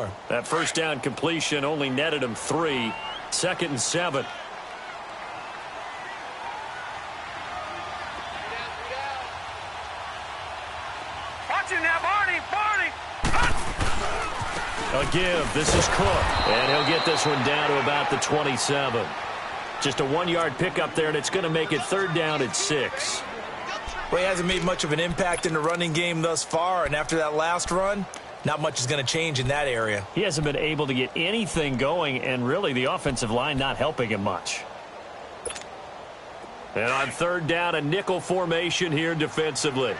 more. That first down completion only netted him 3. 2nd and 7. Watch him now, Barney. A give. This is Cook. And he'll get this one down to about the 27. Just a 1-yard pickup there, and it's going to make it 3rd down at 6. Well, he hasn't made much of an impact in the running game thus far, and after that last run, not much is going to change in that area. He hasn't been able to get anything going, and really the offensive line not helping him much. And on 3rd down, a nickel formation here defensively.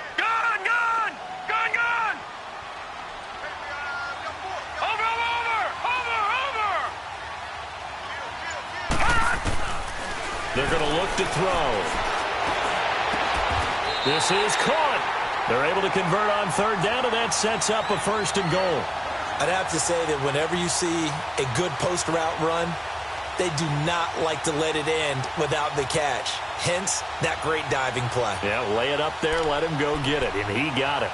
They're going to look to throw. This is caught. They're able to convert on 3rd down, and that sets up a 1st and goal. I'd have to say that whenever you see a good post route run, they do not like to let it end without the catch. Hence, that great diving play. Yeah, lay it up there, let him go get it, and he got it.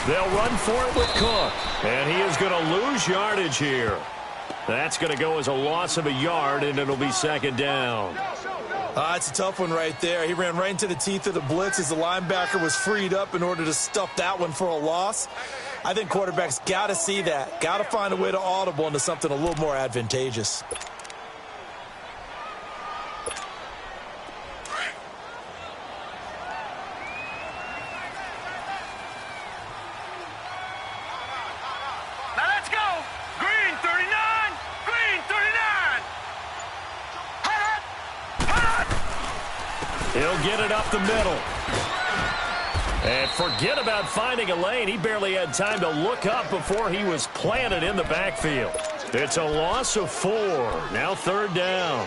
They'll run for it with Cook, and he is going to lose yardage here. That's going to go as a loss of a yard, and it'll be 2nd down. It's a tough one right there. He ran right into the teeth of the blitz as the linebacker was freed up in order to stuff that one for a loss. I think quarterbacks got to see that, got to find a way to audible into something a little more advantageous. He'll get it up the middle. And forget about finding a lane. He barely had time to look up before he was planted in the backfield. It's a loss of 4. Now 3rd down.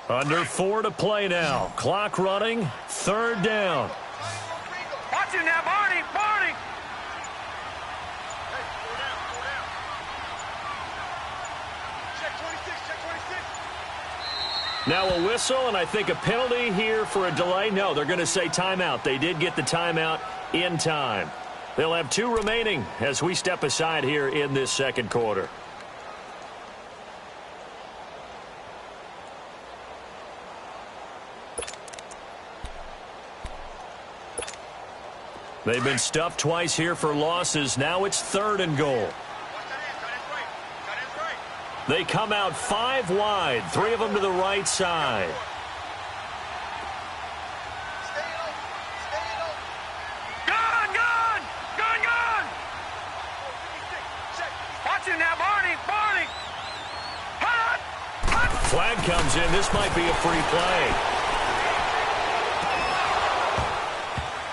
Under 4 to play now. Clock running. 3rd down. Watch him now, Barney. Check 26. Now a whistle, and I think a penalty here for a delay. No, they're going to say timeout. They did get the timeout in time. They'll have 2 remaining as we step aside here in this 2nd quarter. They've been stuffed twice here for losses. Now it's 3rd and goal. They come out 5 wide, 3 of them to the right side. Gone! Watch him now, Barney! Flag comes in. This might be a free play.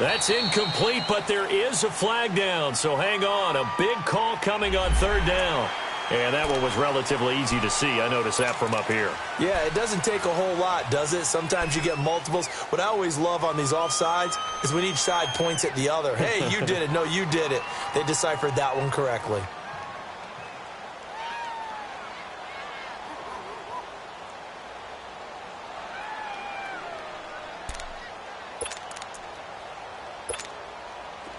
That's incomplete, but there is a flag down, so hang on. A big call coming on 3rd down. And that one was relatively easy to see. I noticed that from up here. Yeah, it doesn't take a whole lot, does it? Sometimes you get multiples. What I always love on these offsides is when each side points at the other. Hey, you did it. No, you did it. They deciphered that one correctly.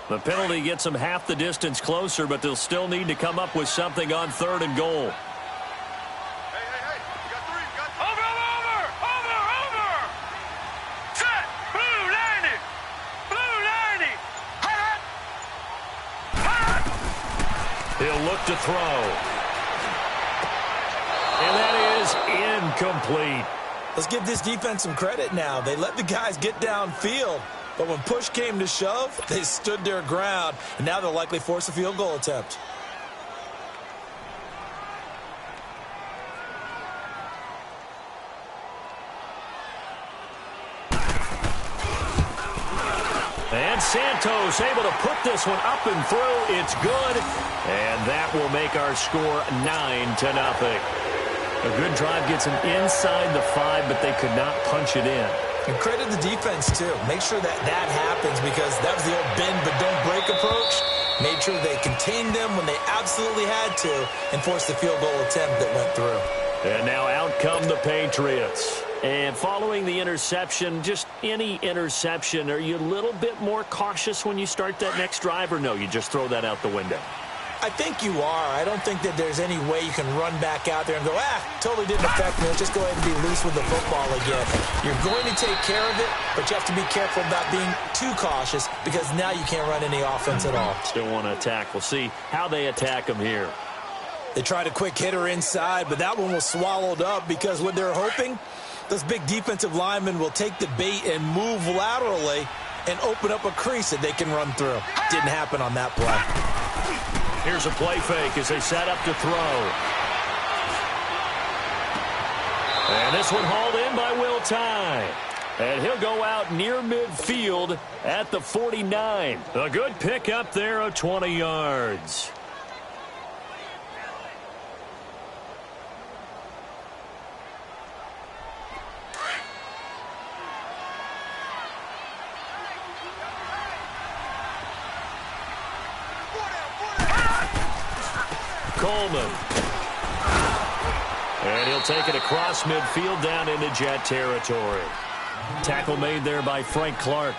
The penalty gets them half the distance closer, but they'll still need to come up with something on 3rd and goal. Hey, you got 3. Over! Set! Blue 90! He'll look to throw. And that is incomplete. Let's give this defense some credit now. They let the guys get downfield. But when push came to shove, they stood their ground, and now they'll likely force a field goal attempt. And Santos able to put this one up and through. It's good. And that will make our score 9-0. A good drive gets them inside the 5, but they could not punch it in. And credit the defense, too. Make sure that happens, because that was the old bend but don't break approach. Made sure they contained them when they absolutely had to and forced the field goal attempt that went through. And now out come the Patriots. And following the interception, just any interception, are you a little bit more cautious when you start that next drive, or no, you just throw that out the window? I think you are. I don't think that there's any way you can run back out there and go, totally didn't affect me. Let's just go ahead and be loose with the football again. You're going to take care of it, but you have to be careful about being too cautious, because now you can't run any offense at all. Still want to attack. We'll see how they attack them here. They tried a quick hitter inside, but that one was swallowed up, because what they're hoping, those big defensive linemen will take the bait and move laterally and open up a crease that they can run through. Didn't happen on that play. Here's a play fake as they set up to throw. And this one hauled in by Will Tye. And he'll go out near midfield at the 49. A good pickup there of 20 yards. Coleman. And he'll take it across midfield down into Jet territory. Tackle made there by Frank Clark.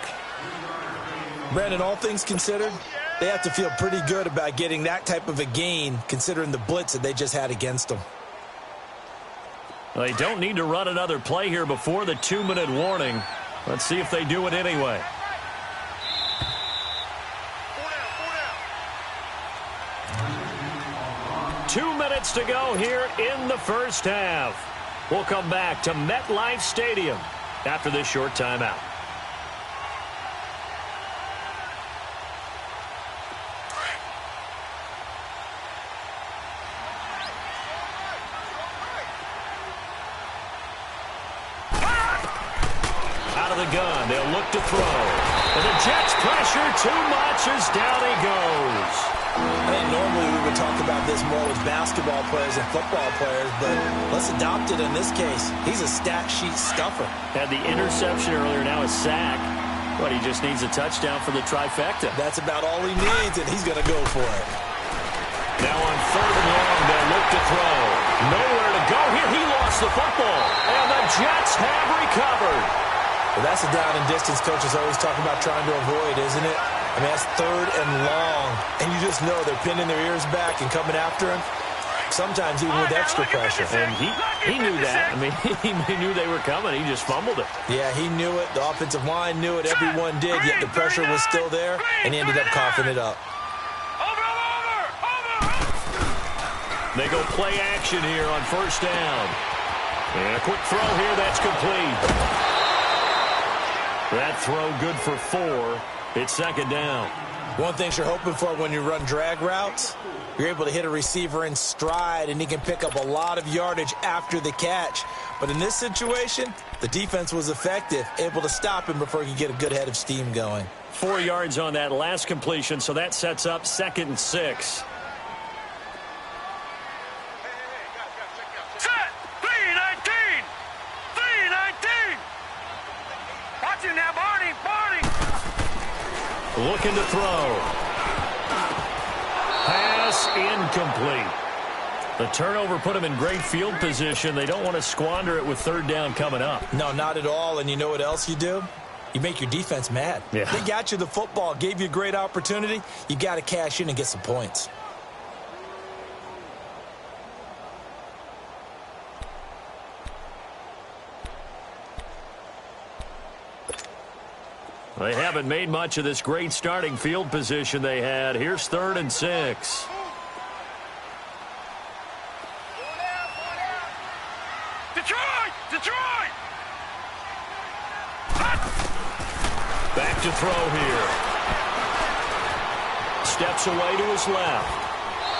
Brandon, all things considered, they have to feel pretty good about getting that type of a gain, considering the blitz that they just had against them. They don't need to run another play here before the 2-minute warning. Let's see if they do it anyway. Two minutes to go here in the first half. We'll come back to MetLife Stadium after this short timeout. Out of the gun, they'll look to throw. And the Jets pressure too much as down he goes. I think normally we would talk about this more with basketball players and football players, but let's adopt it in this case. He's a stat sheet stuffer. Had the interception earlier, now a sack. But he just needs a touchdown for the trifecta. That's about all he needs, and he's going to go for it. Now on 3rd and long, they'll look to throw. Nowhere to go here. He lost the football. And the Jets have recovered. Well, that's a down and distance coaches always talk about trying to avoid, isn't it? I mean, that's 3rd and long, and you just know they're pinning their ears back and coming after him, sometimes even with extra pressure. And he knew that. I mean, he knew they were coming. He just fumbled it. Yeah, he knew it. The offensive line knew it. Everyone did, yet the pressure was still there, and he ended up coughing it up. They go play action here on 1st down. And a quick throw here. That's complete. That throw good for 4. It's 2nd down. One thing you're hoping for when you run drag routes, you're able to hit a receiver in stride, and he can pick up a lot of yardage after the catch. But in this situation, the defense was effective, able to stop him before he could get a good head of steam going. 4 yards on that last completion, so that sets up 2nd and 6. Set! 3-19! 3-19! Watch it now, Barney! Looking to throw. Pass incomplete. The turnover put them in great field position. They don't want to squander it with 3rd down coming up. No, not at all. And you know what else you do? You make your defense mad. Yeah. They got you the football, gave you a great opportunity. You got to cash in and get some points. They haven't made much of this great starting field position they had. Here's 3rd and 6. Detroit! Detroit! Back back to throw here. Steps away to his left.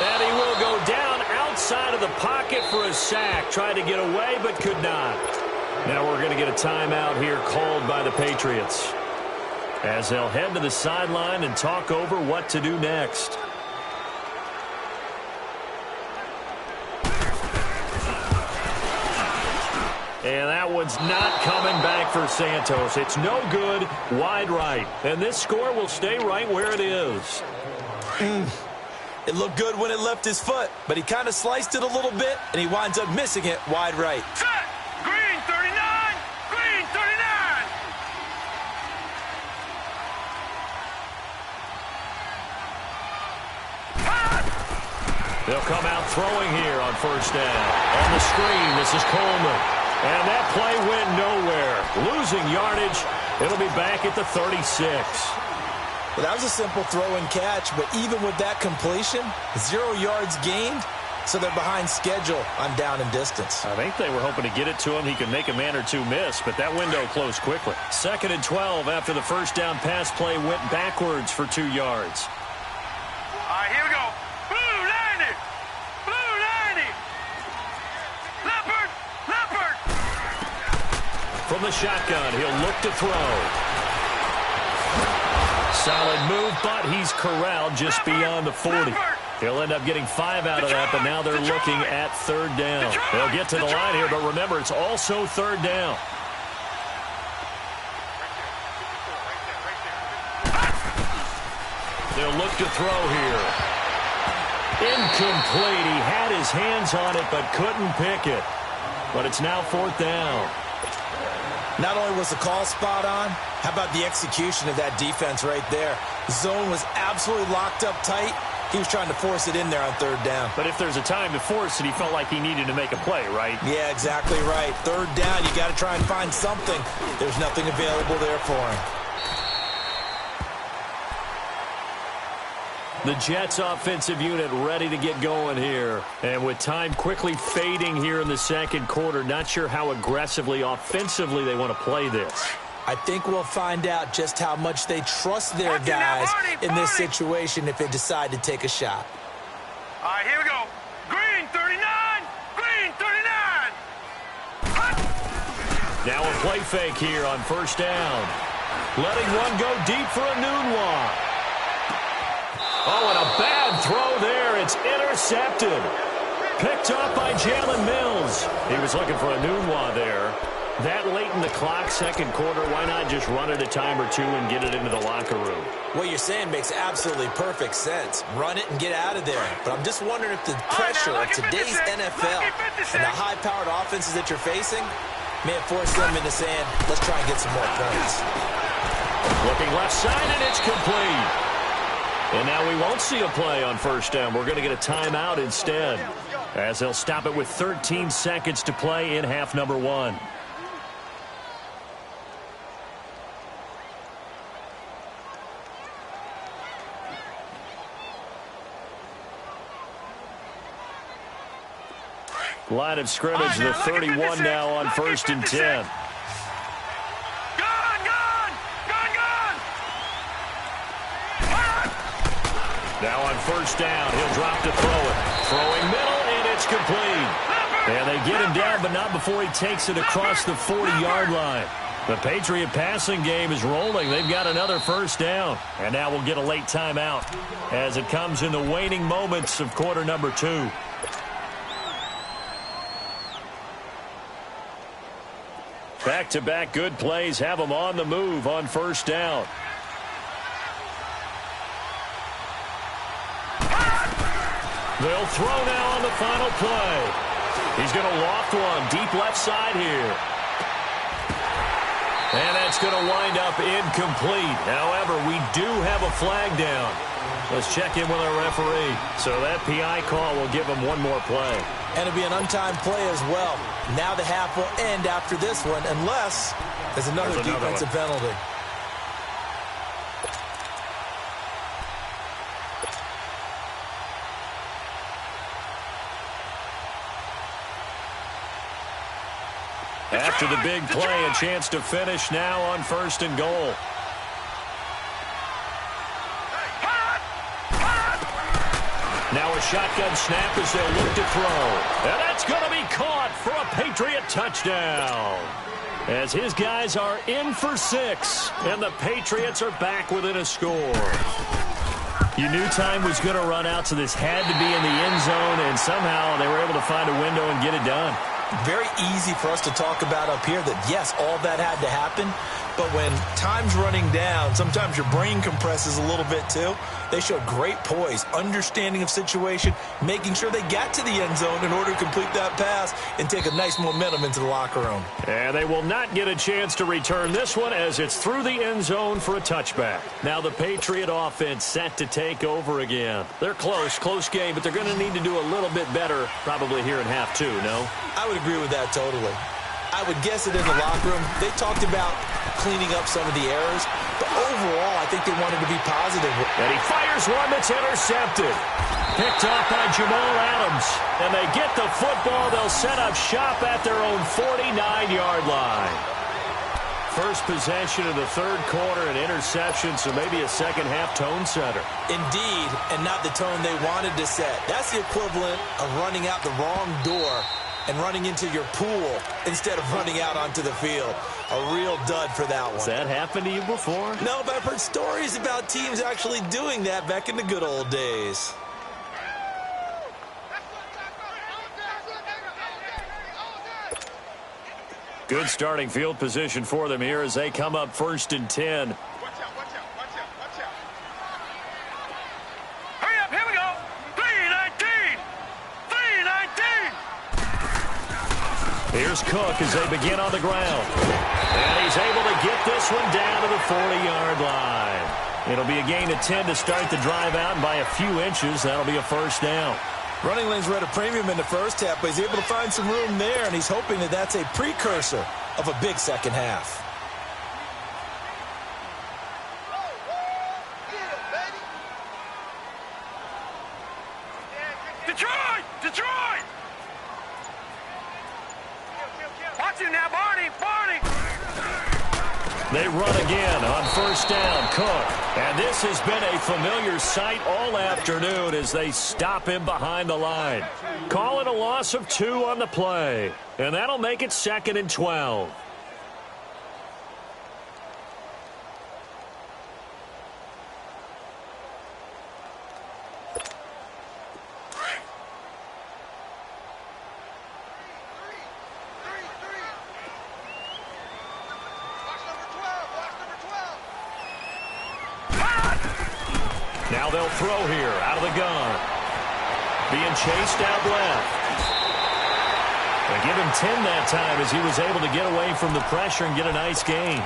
And he will go down outside of the pocket for a sack. Tried to get away, but could not. Now we're going to get a timeout here called by the Patriots, as they'll head to the sideline and talk over what to do next. And that one's not coming back for Santos. It's no good, wide right. And this score will stay right where it is. It looked good when it left his foot, but he kind of sliced it a little bit, and he winds up missing it wide right. Set. Green 39. Green 39. They'll come out throwing here on first down. On the screen, this is Coleman. And that play went nowhere. Losing yardage. It'll be back at the 36. Well, that was a simple throw and catch, but even with that completion, 0 yards gained, so they're behind schedule on down and distance. I think they were hoping to get it to him. He could make a man or two miss, but that window closed quickly. 2nd and 12 after the first down pass play went backwards for 2 yards. All right, here we go. Blue 90. Blue 90. Leopard. Leopard. From the shotgun, he'll look to throw. Solid move, but he's corralled just beyond the 40. He'll end up getting 5 out of that, but now they're looking at 3rd down. They'll get to the line here, but remember, it's also 3rd down. They'll look to throw here. Incomplete. He had his hands on it, but couldn't pick it. But it's now 4th down. Not only was the call spot on, how about the execution of that defense right there? The zone was absolutely locked up tight. He was trying to force it in there on 3rd down. But if there's a time to force it, he felt like he needed to make a play, right? Yeah, exactly right. 3rd down, you got to try and find something. There's nothing available there for him. The Jets offensive unit ready to get going here. And with time quickly fading here in the 2nd quarter, not sure how aggressively, offensively they want to play this. I think we'll find out just how much they trust their guys in this situation if they decide to take a shot. All right, here we go. Green 39. Green 39. Now a play fake here on first down. Letting one go deep for a Nunwa. Oh, and a bad throw there. It's intercepted. Picked up by Jalen Mills. He was looking for a Nunwa there. That late in the clock, 2nd quarter, why not just run it a time or two and get it into the locker room? What you're saying makes absolutely perfect sense. Run it and get out of there. But I'm just wondering if the pressure of today's NFL and the high-powered offenses that you're facing may have forced them into saying, let's try and get some more points. Looking left side, and it's complete. And now we won't see a play on first down. We're going to get a timeout instead, as they'll stop it with 13 seconds to play in half number 1. Line of scrimmage, the 31 now on 1st and 10. Now on first down, he'll drop to throw it. Throwing middle, and it's complete. And they get him down, but not before he takes it across the 40-yard line. The Patriot passing game is rolling. They've got another first down. And now we'll get a late timeout as it comes in the waning moments of quarter number 2. Back-to-back good plays have them on the move on first down. They'll throw now on the final play. He's going to loft one deep left side here. And that's going to wind up incomplete. However, we do have a flag down. Let's check in with our referee. So that PI call will give him one more play. And it'll be an untimed play as well. Now the half will end after this one, unless there's another defensive penalty. After the big play, a chance to finish now on 1st and goal. Now a shotgun snap as they'll look to throw. And that's going to be caught for a Patriot touchdown. As his guys are in for 6, and the Patriots are back within a score. You knew time was going to run out, so this had to be in the end zone, and somehow they were able to find a window and get it done. Very easy for us to talk about up here that, yes, all that had to happen, but when time's running down, sometimes your brain compresses a little bit too. They showed great poise, understanding of situation, making sure they got to the end zone in order to complete that pass and take a nice momentum into the locker room. And they will not get a chance to return this one as it's through the end zone for a touchback. Now the Patriot offense set to take over again. They're close game, but they're going to need to do a little bit better probably here in half 2, no? I would agree with that totally. I would guess it in the locker room. They talked about cleaning up some of the errors, but overall, I think they wanted to be positive. And he fires one that's intercepted. Picked off by Jamal Adams. And they get the football. They'll set up shop at their own 49-yard line. First possession of the third quarter, an interception, so maybe a second-half tone setter. Indeed, and not the tone they wanted to set. That's the equivalent of running out the wrong door and running into your pool instead of running out onto the field. A real dud for that one. Has that happened to you before? No, but I've heard stories about teams actually doing that back in the good old days. Good starting field position for them here as they come up 1st and 10. Hurry up, here we go. 3-19. 3-19. Here's Cook as they begin on the ground. And he's able to get this one down to the 40-yard line. It'll be a gain of 10 to start the drive out, and by a few inches, that'll be a first down. Running lanes were at a premium in the first half, but he's able to find some room there, and he's hoping that that's a precursor of a big second half. Detroit! Detroit! Watch him now, Barney! Barney! They run again on first down, Cook. And this has been a familiar sight all afternoon as they stop him behind the line. Call it a loss of 2 on the play. And that'll make it 2nd and 12. Now they'll throw here out of the gun. Being chased out left. They give him 10 that time as he was able to get away from the pressure and get a nice gain.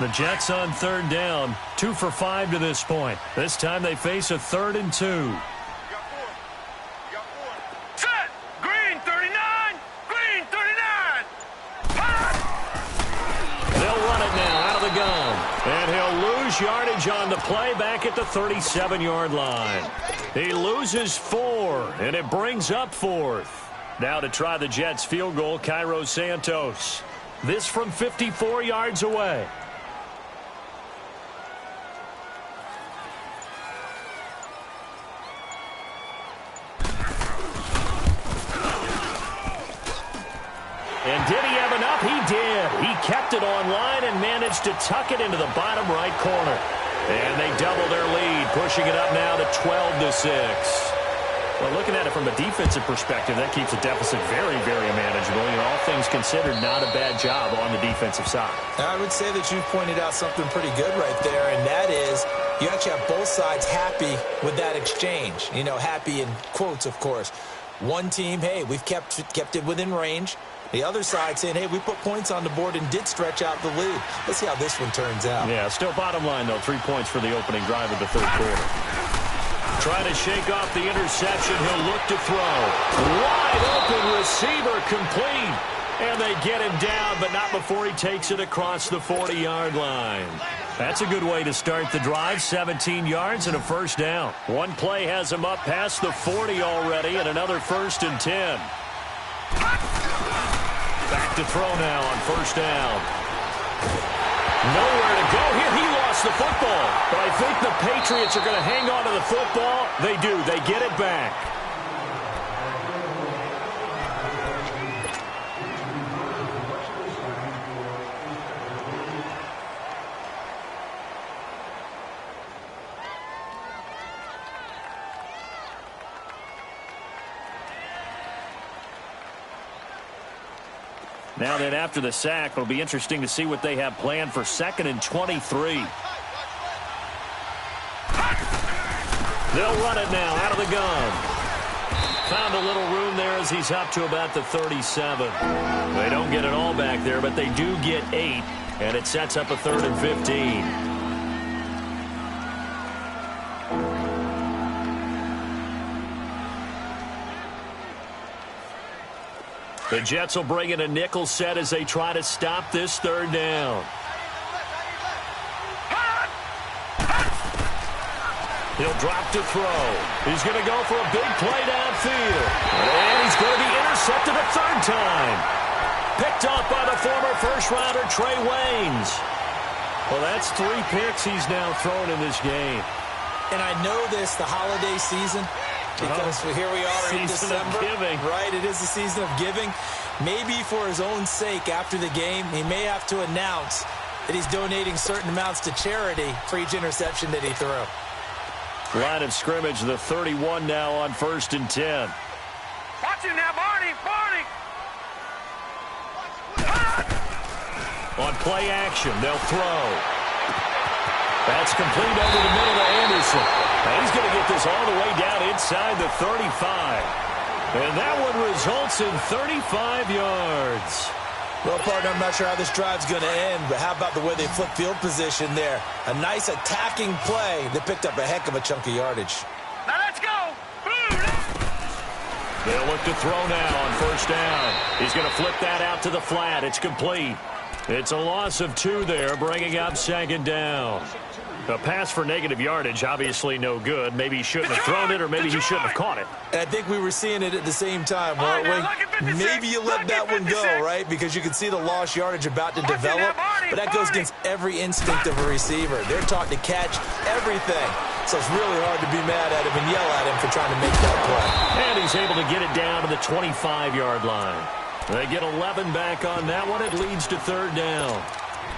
The Jets on 3rd down, 2 for 5 to this point. This time they face a 3rd and 2. Set! Green 39! Green 39! Hot! They'll run it now out of the gun. And he'll lose yardage on the play back at the 37-yard line. He loses 4, and it brings up 4th. Now to try the Jets field goal, Cairo Santos. This from 54 yards away. And did he have enough? He did. He kept it online and managed to tuck it into the bottom right corner. And they double their lead, pushing it up now to 12-6. Well, looking at it from a defensive perspective, that keeps the deficit very, very manageable. You know, all things considered, not a bad job on the defensive side. I would say that you pointed out something pretty good right there, and that is you actually have both sides happy with that exchange. You know, happy in quotes, of course. One team, hey, we've kept it within range. The other side saying, hey, we put points on the board and did stretch out the lead. Let's see how this one turns out. Yeah, still bottom line, though, 3 points for the opening drive of the third quarter. Trying to shake off the interception. He'll look to throw. Wide open receiver complete. And they get him down, but not before he takes it across the 40-yard line. That's a good way to start the drive. 17 yards and a first down. One play has him up past the 40 already, and another 1st and 10. Back to throw now on first down. Nowhere to go here. He lost the football. But I think the Patriots are going to hang on to the football. They do. They get it back. Now then, after the sack, it'll be interesting to see what they have planned for 2nd and 23. They'll run it now out of the gun. Found a little room there as he's up to about the 37. They don't get it all back there, but they do get 8, and it sets up a 3rd and 15. The Jets will bring in a nickel set as they try to stop this 3rd down. He'll drop to throw. He's going to go for a big play downfield. And he's going to be intercepted a 3rd time. Picked off by the former first-rounder Trey Waynes. Well, that's 3 picks he's now thrown in this game. And I know this, the holiday season, because here we are in December. Giving. Right, it is the season of giving. Maybe for his own sake after the game, he may have to announce that he's donating certain amounts to charity for each interception that he threw. Line of scrimmage, the 31 now on 1st and 10. Watch him now, Barney. On play action, they'll throw. That's complete over the middle to Anderson. And he's going to get this all the way down inside the 35. And that one results in 35 yards. Well, partner, I'm not sure how this drive's going to end, but how about the way they flip field position there? A nice attacking play that picked up a heck of a chunk of yardage. Now let's go. They'll look to throw now on 1st down. He's going to flip that out to the flat. It's complete. It's a loss of 2 there, bringing up 2nd down. A pass for negative yardage, obviously no good. Maybe he shouldn't have thrown it, or maybe he shouldn't have caught it. And I think we were seeing it at the same time, weren't we? Maybe you let that one go, right? Because you can see the lost yardage about to develop. But that goes against every instinct of a receiver. They're taught to catch everything. So it's really hard to be mad at him and yell at him for trying to make that play. And he's able to get it down to the 25-yard line. They get 11 back on that one. It leads to 3rd down.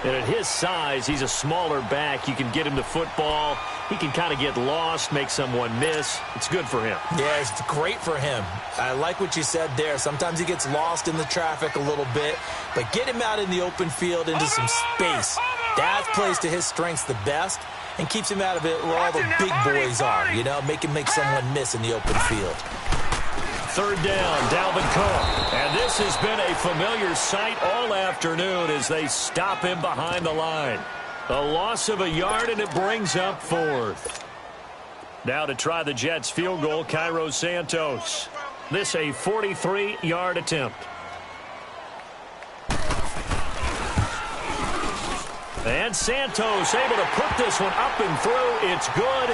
And at his size, he's a smaller back. You can get him the football. He can kind of get lost, make someone miss. It's good for him. Yeah, it's great for him. I like what you said there. Sometimes he gets lost in the traffic a little bit, but get him out in the open field into some space. That plays to his strengths the best and keeps him out of it where all the big boys are, you know, make someone miss in the open field. 3rd down, Dalvin Cook. And this has been a familiar sight all afternoon as they stop him behind the line. A loss of a yard, and it brings up 4th. Now to try the Jets' field goal, Cairo Santos. This a 43-yard attempt. And Santos able to put this one up and through. It's good.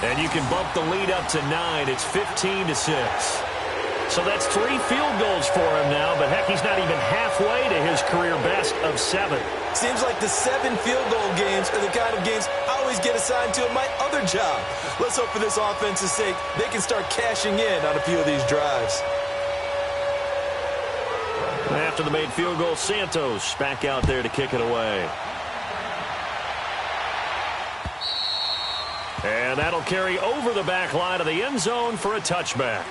And you can bump the lead up to 9. It's 15-6. So that's 3 field goals for him now, but heck, he's not even halfway to his career best of 7. Seems like the 7 field goal games are the kind of games I always get assigned to at my other job. Let's hope for this offense's sake they can start cashing in on a few of these drives. After the made field goal, Santos back out there to kick it away. And that'll carry over the back line of the end zone for a touchback.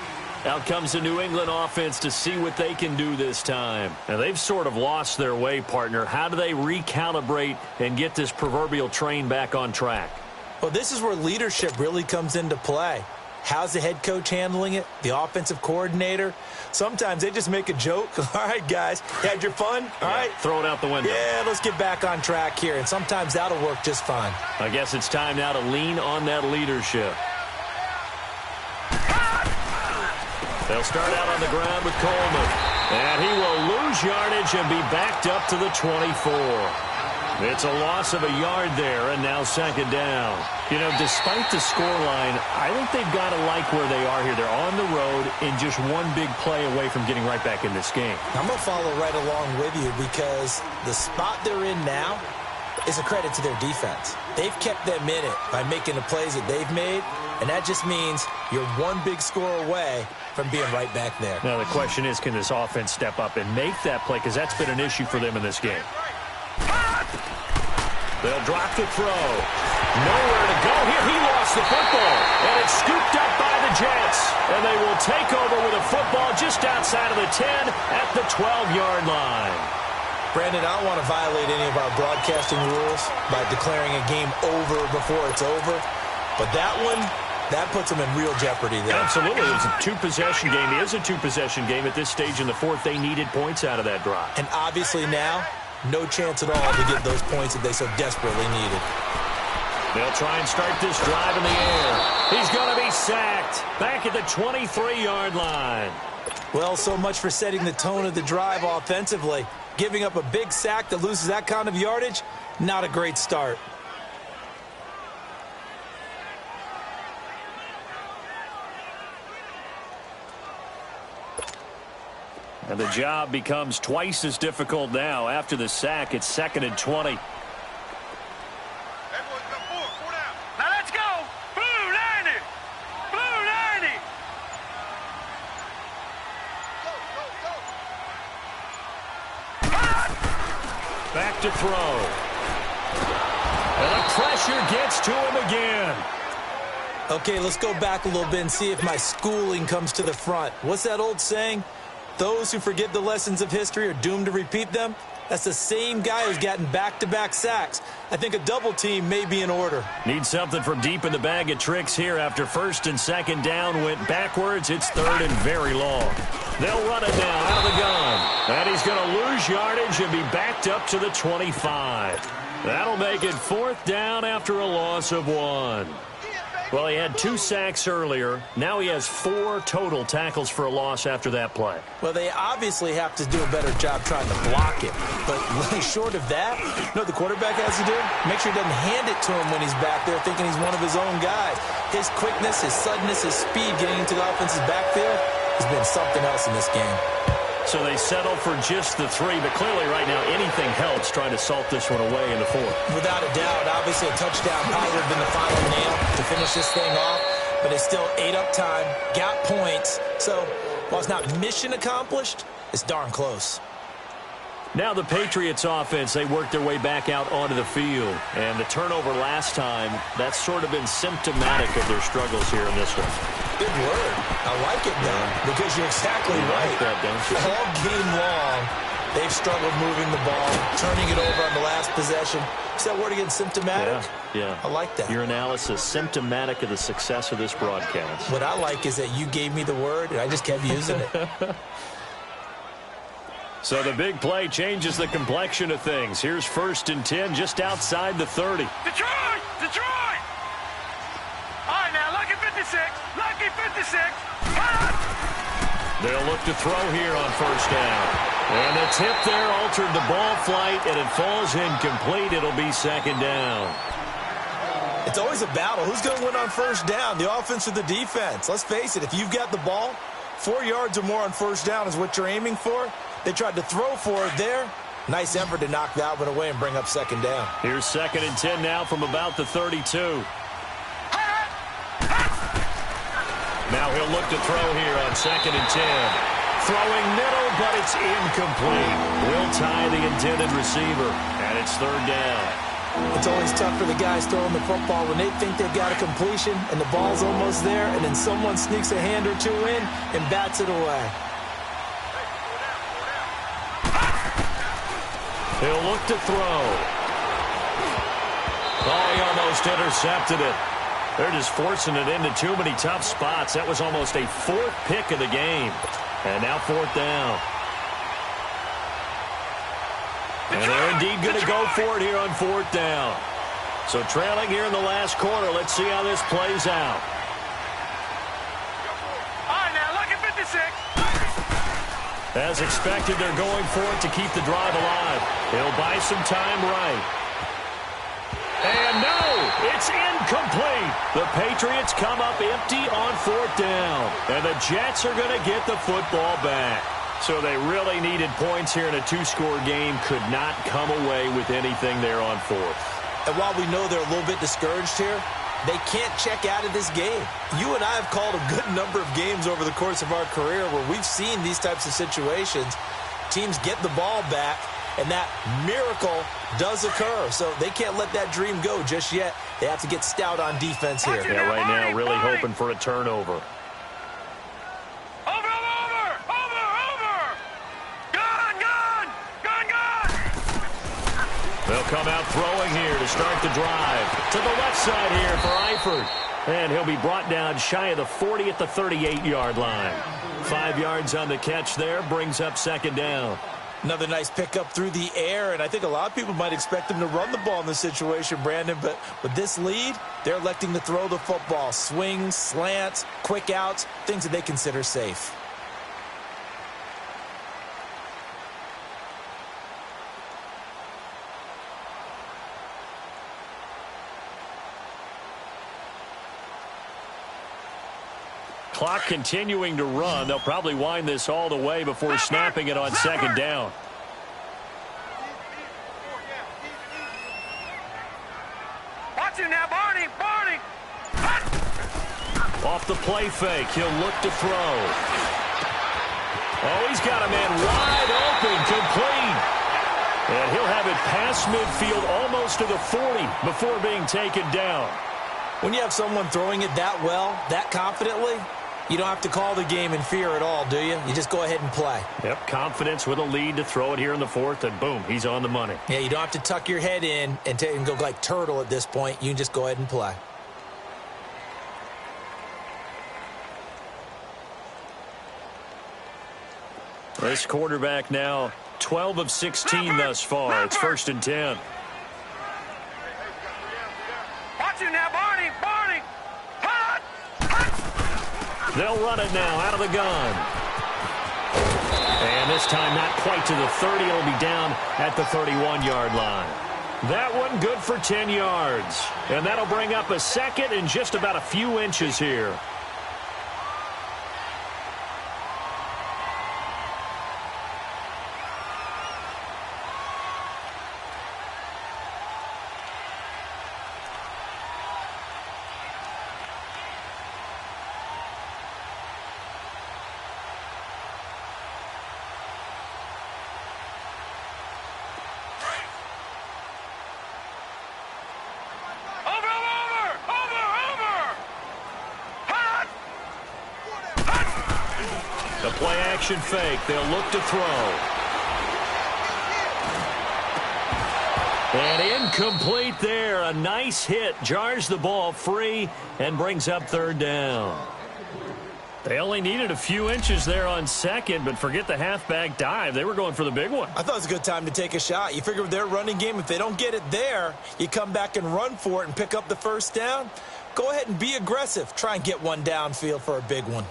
Out comes the New England offense to see what they can do this time. And they've sort of lost their way, partner. How do they recalibrate and get this proverbial train back on track? Well, this is where leadership really comes into play. How's the head coach handling it? The offensive coordinator? Sometimes they just make a joke. All right, guys, had your fun? All right. Throw it out the window. Yeah, let's get back on track here. And sometimes that'll work just fine. I guess it's time now to lean on that leadership. They'll start out on the ground with Coleman. And he will lose yardage and be backed up to the 24. It's a loss of a yard there, and now second down. You know, despite the scoreline, I think they've got to like where they are here. They're on the road and just one big play away from getting right back in this game. I'm going to follow right along with you because the spot they're in now is a credit to their defense. They've kept them in it by making the plays that they've made, and that just means you're one big score away from being right back there. Now the question is, can this offense step up and make that play? Because that's been an issue for them in this game. They'll drop the throw. Nowhere to go here. He lost the football, and it's scooped up by the Jets. And they will take over with a football just outside of the 10 at the 12-yard line. Brandon, I don't want to violate any of our broadcasting rules by declaring a game over before it's over. But that one, that puts them in real jeopardy there. Absolutely. It was a two-possession game. It is a two-possession game. At this stage in the fourth, they needed points out of that drive. And obviously now, no chance at all to get those points that they so desperately needed. They'll try and start this drive in the air. He's going to be sacked back at the 23-yard line. Well, so much for setting the tone of the drive offensively. Giving up a big sack that loses that kind of yardage, not a great start. And the job becomes twice as difficult now. After the sack, it's 2nd and 20. Now let's go. Blue 90. Blue 90. Back to throw. And the pressure gets to him again. Okay, let's go back a little bit and see if my schooling comes to the front. What's that old saying? Those who forget the lessons of history are doomed to repeat them. That's the same guy who's gotten back-to-back sacks. I think a double team may be in order. Need something from deep in the bag of tricks here. After 1st and 2nd down went backwards, it's 3rd and very long. They'll run it now out of the gun. And he's going to lose yardage and be backed up to the 25. That'll make it 4th down after a loss of 1. Well, he had 2 sacks earlier. Now he has 4 total tackles for a loss after that play. Well, they obviously have to do a better job trying to block it. But short of that, you know what the quarterback has to do? Make sure he doesn't hand it to him when he's back there thinking he's one of his own guys. His quickness, his suddenness, his speed getting into the offense's backfield has been something else in this game. So they settle for just the 3, but clearly right now anything helps trying to salt this one away in the 4th. Without a doubt, obviously a touchdown probably would have been the final nail to finish this thing off, but they still ate up time, got points. So while it's not mission accomplished, it's darn close. Now the Patriots offense, they worked their way back out onto the field. And the turnover last time, that's sort of been symptomatic of their struggles here in this one. Good word. I like it, though, because you're exactly right. Like that, don't you? All game long, they've struggled moving the ball, turning it over on the last possession. Is that word again, symptomatic? Yeah. I like that. Your analysis, symptomatic of the success of this broadcast. What I like is that you gave me the word, and I just kept using it. So the big play changes the complexion of things. Here's 1st and 10 just outside the 30. Detroit! Detroit! All right, now, lucky 56. Lucky 56. They'll look to throw here on 1st down. And the tip there altered the ball flight, and it falls incomplete. It'll be 2nd down. It's always a battle. Who's going to win on 1st down, the offense or the defense? Let's face it, if you've got the ball, 4 yards or more on 1st down is what you're aiming for. They tried to throw for it there. Nice effort to knock that one away and bring up 2nd down. Here's 2nd and 10 now from about the 32. Now he'll look to throw here on 2nd and 10. Throwing middle, but it's incomplete. Will tie the intended receiver, and it's 3rd down. It's always tough for the guys throwing the football when they think they've got a completion and the ball's almost there, and then someone sneaks a hand or two in and bats it away. He'll look to throw. Oh, he almost intercepted it. They're just forcing it into too many tough spots. That was almost a 4th pick of the game. And now 4th down. And they're indeed going to go for it here on 4th down. So trailing here in the last quarter. Let's see how this plays out. All right, now, lucky 56. As expected, they're going for it to keep the drive alive. He'll buy some time right. It's incomplete. The Patriots come up empty on 4th down. And the Jets are going to get the football back. So they really needed points here in a 2-score game. Could not come away with anything there on 4th. And while we know they're a little bit discouraged here, they can't check out of this game. You and I have called a good number of games over the course of our career where we've seen these types of situations. Teams get the ball back, and that miracle does occur. So they can't let that dream go just yet. They have to get stout on defense here. Yeah, right now really hoping for a turnover. They'll come out throwing here to start the drive. To the left side here for Eifert. And he'll be brought down shy of the 40 at the 38-yard line. 5 yards on the catch there, brings up 2nd down. Another nice pickup through the air, and I think a lot of people might expect them to run the ball in this situation, Brandon, but with this lead, they're electing to throw the football. Swings, slants, quick outs, things that they consider safe. Clock continuing to run. They'll probably wind this all the way before snapping it on 2nd down. Watch him now, Barney. Barney. Off the play fake. He'll look to throw. Oh, he's got a man wide open. Complete. And he'll have it past midfield almost to the 40 before being taken down. When you have someone throwing it that well, that confidently, you don't have to call the game in fear at all, do you? You just go ahead and play. Yep, confidence with a lead to throw it here in the 4th, and boom, he's on the money. Yeah, you don't have to tuck your head in and go like turtle at this point. You can just go ahead and play. This quarterback now 12 of 16 thus far. It's 1st and 10. Watch him now, Barney. Barney. Hot. They'll run it now out of the gun. And this time not quite to the 30. It'll be down at the 31-yard line. That one good for 10 yards. And that'll bring up a 2nd and just about a few inches here. The play-action fake. They'll look to throw. And incomplete there. A nice hit. Jars the ball free and brings up 3rd down. They only needed a few inches there on 2nd, but forget the halfback dive. They were going for the big one. I thought it was a good time to take a shot. You figure with their running game, if they don't get it there, you come back and run for it and pick up the 1st down. Go ahead and be aggressive. Try and get one downfield for a big one.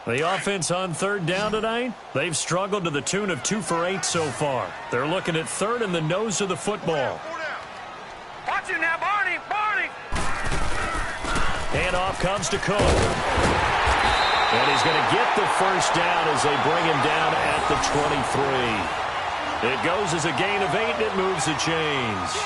The offense on 3rd down tonight, they've struggled to the tune of 2 for 8 so far. They're looking at 3rd and the nose of the football. Watch him now, Barney. Barney. And off comes to Cook. And he's going to get the 1st down as they bring him down at the 23. It goes as a gain of 8, and it moves the chains.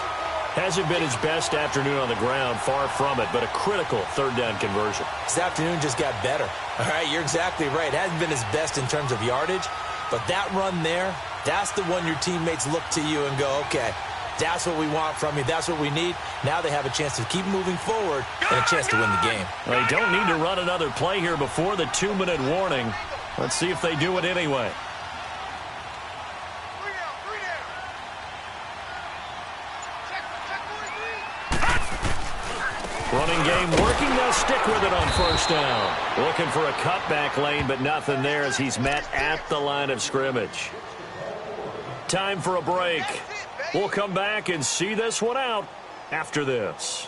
Hasn't been his best afternoon on the ground, far from it, but a critical 3rd down conversion. This afternoon just got better. All right, you're exactly right. It hasn't been his best in terms of yardage, but that run there, that's the one your teammates look to you and go, okay, that's what we want from you. That's what we need. Now they have a chance to keep moving forward and a chance to win the game. They don't need to run another play here before the 2-minute warning. Let's see if they do it anyway. Running game working. They'll stick with it on 1st down. Looking for a cutback lane, but nothing there as he's met at the line of scrimmage. Time for a break. We'll come back and see this one out after this.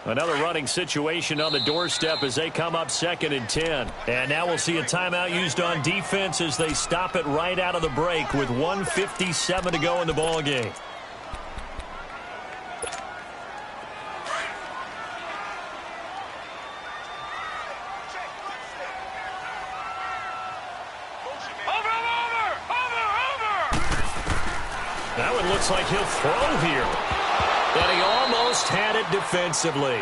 Another running situation on the doorstep as they come up 2nd and 10. And now we'll see a timeout used on defense as they stop it right out of the break with 1:57 to go in the ballgame. That one looks like he'll throw here. And he almost had it defensively.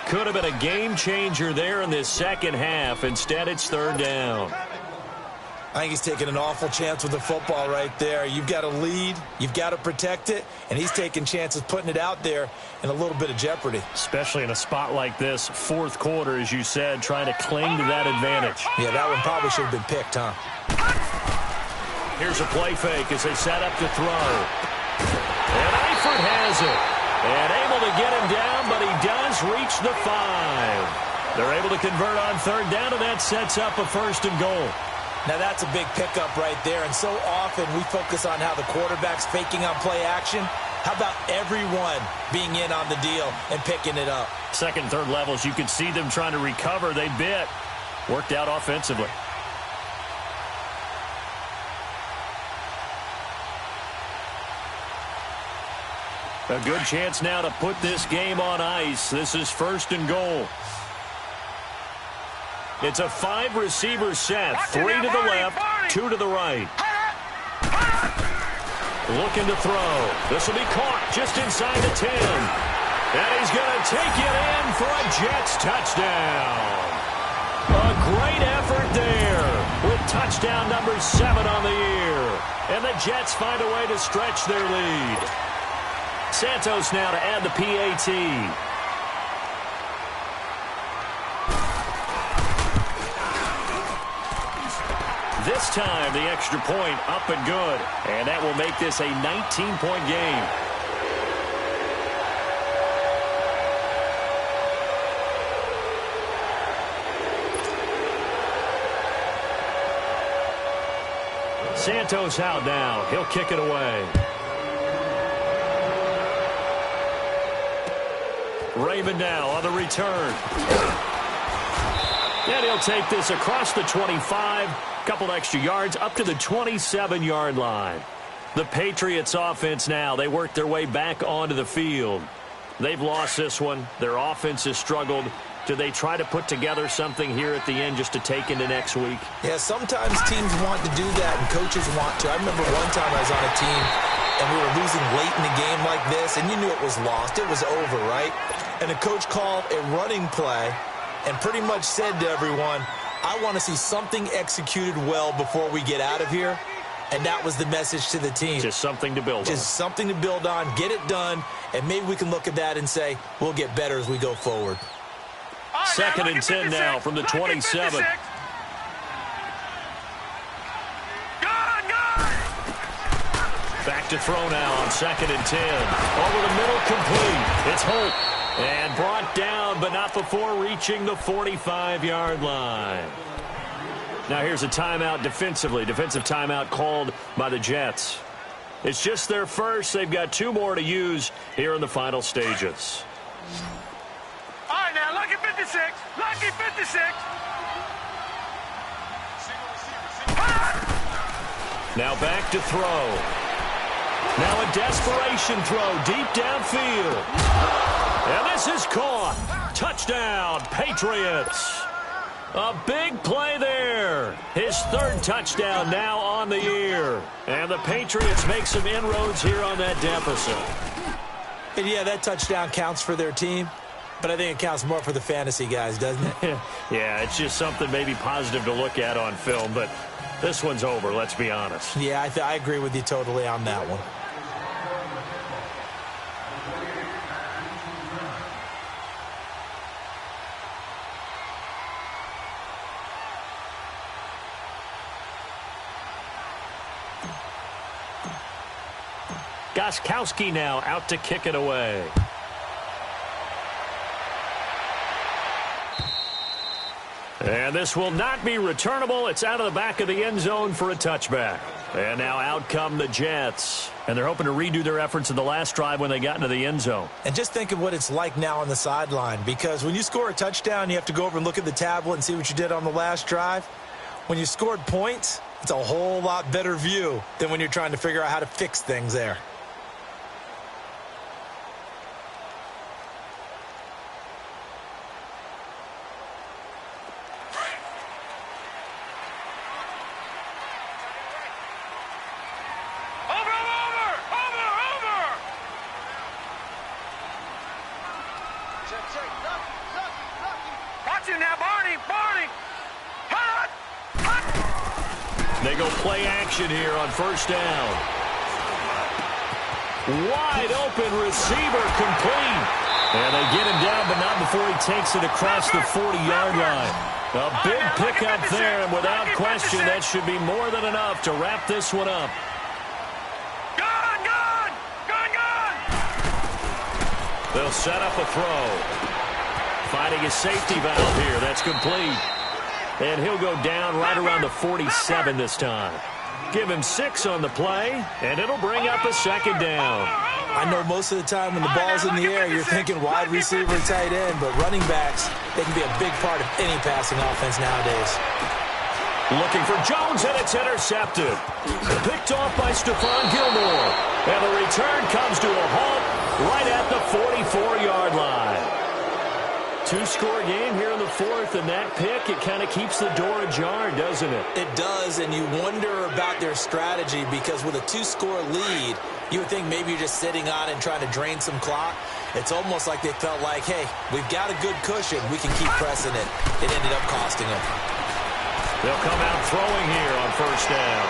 Could have been a game changer there in this second half. Instead, it's 3rd down. I think he's taking an awful chance with the football right there. You've got to lead. You've got to protect it. And he's taking chances putting it out there in a little bit of jeopardy. Especially in a spot like this, 4th quarter, as you said, trying to cling to that advantage. Yeah, that one probably should have been picked, huh? Here's a play fake as they set up to throw. And Eifert has it. And able to get him down, but he does reach the 5. They're able to convert on 3rd down, and that sets up a 1st and goal. Now, that's a big pickup right there. And so often we focus on how the quarterback's faking on play action. How about everyone being in on the deal and picking it up? 2nd and 3rd levels, you could see them trying to recover. They bit. Worked out offensively. A good chance now to put this game on ice. This is 1st and goal. It's a 5-receiver set. 3 to the left, 2 to the right. Looking to throw. This will be caught just inside the 10. And he's going to take it in for a Jets touchdown. A great effort there with touchdown number 7 on the year. And the Jets find a way to stretch their lead. Santos now to add the PAT. This time, the extra point up and good. And that will make this a 19-point game. Santos out now. He'll kick it away. Raymond now on the return. And he'll take this across the 25. Couple extra yards up to the 27-yard line. The Patriots offense now, they work their way back onto the field. They've lost this one. Their offense has struggled. Do they try to put together something here at the end just to take into next week? Yeah, sometimes teams want to do that and coaches want to. I remember one time I was on a team and we were losing late in the game like this, and you knew it was lost. It was over, right? And the coach called a running play and pretty much said to everyone, I want to see something executed well before we get out of here. And that was the message to the team. Just something to build on. Just something to build on, get it done, and maybe we can look at that and say, we'll get better as we go forward. 2nd and 10 now from the 27. Back to throw now on 2nd and 10. Over the middle, complete. It's Holt. And brought down, but not before reaching the 45-yard line. Now here's a timeout defensively. Defensive timeout called by the Jets. It's just their first. They've got 2 more to use here in the final stages. All right, now, lucky 56. Lucky 56. Now back to throw. Now a desperation throw deep downfield. And this is caught. Touchdown, Patriots. A big play there. His 3rd touchdown now on the year. And the Patriots make some inroads here on that deficit. And yeah, that touchdown counts for their team, but I think it counts more for the fantasy guys, doesn't it? Yeah, it's just something maybe positive to look at on film, but this one's over, let's be honest. Yeah, I agree with you totally on that one. Gostkowski now out to kick it away. And And this will not be returnable. It's out of the back of the end zone for a touchback. And now out come the Jets. And they're hoping to redo their efforts in the last drive when they got into the end zone. And just think of what it's like now on the sideline, because when you score a touchdown, you have to go over and look at the tablet and see what you did on the last drive. When you scored points, it's a whole lot better view than when you're trying to figure out how to fix things there. They go play action here on first down. Wide open receiver complete. And they get him down, but not before he takes it across the 40-yard line. A big pickup there, and without question, that should be more than enough to wrap this one up. They'll set up a throw. Finding his safety valve here. That's complete. And he'll go down right around the 47 this time. Give him 6 on the play, and it'll bring up a second down. I know most of the time when the ball's in the air, you're thinking wide receiver, tight end, but running backs, they can be a big part of any passing offense nowadays. Looking for Jones, and it's intercepted. Picked off by Stephon Gilmore. And the return comes to a halt right at the 44-yard line. Two-score game here in the fourth, and that pick, it kind of keeps the door ajar, doesn't it? It does, and you wonder about their strategy, because with a 2-score lead, you would think maybe you're just sitting on it and trying to drain some clock. It's almost like they felt like, hey, we've got a good cushion. We can keep pressing it. It ended up costing them. They'll come out throwing here on first down.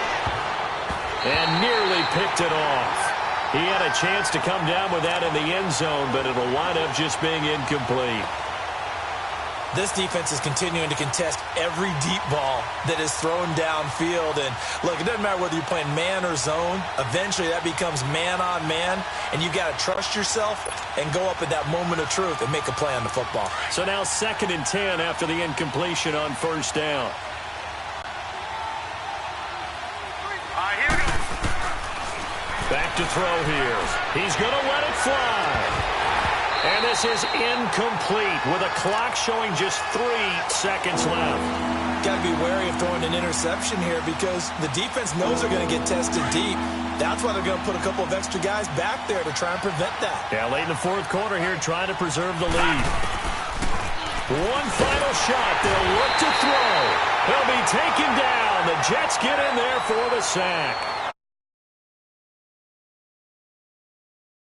And nearly picked it off. He had a chance to come down with that in the end zone, but it'll wind up just being incomplete. This defense is continuing to contest every deep ball that is thrown downfield. And, look, it doesn't matter whether you're playing man or zone. Eventually, that becomes man-on-man, and you got to trust yourself and go up at that moment of truth and make a play on the football. So now 2nd and 10 after the incompletion on first down. Back to throw here. He's going to let it fly. And this is incomplete with a clock showing just 3 seconds left. Got to be wary of throwing an interception here, because the defense knows they're going to get tested deep. That's why they're going to put a couple of extra guys back there to try and prevent that. Yeah, late in the fourth quarter here, trying to preserve the lead. One final shot. They'll look to throw. He'll be taken down. The Jets get in there for the sack.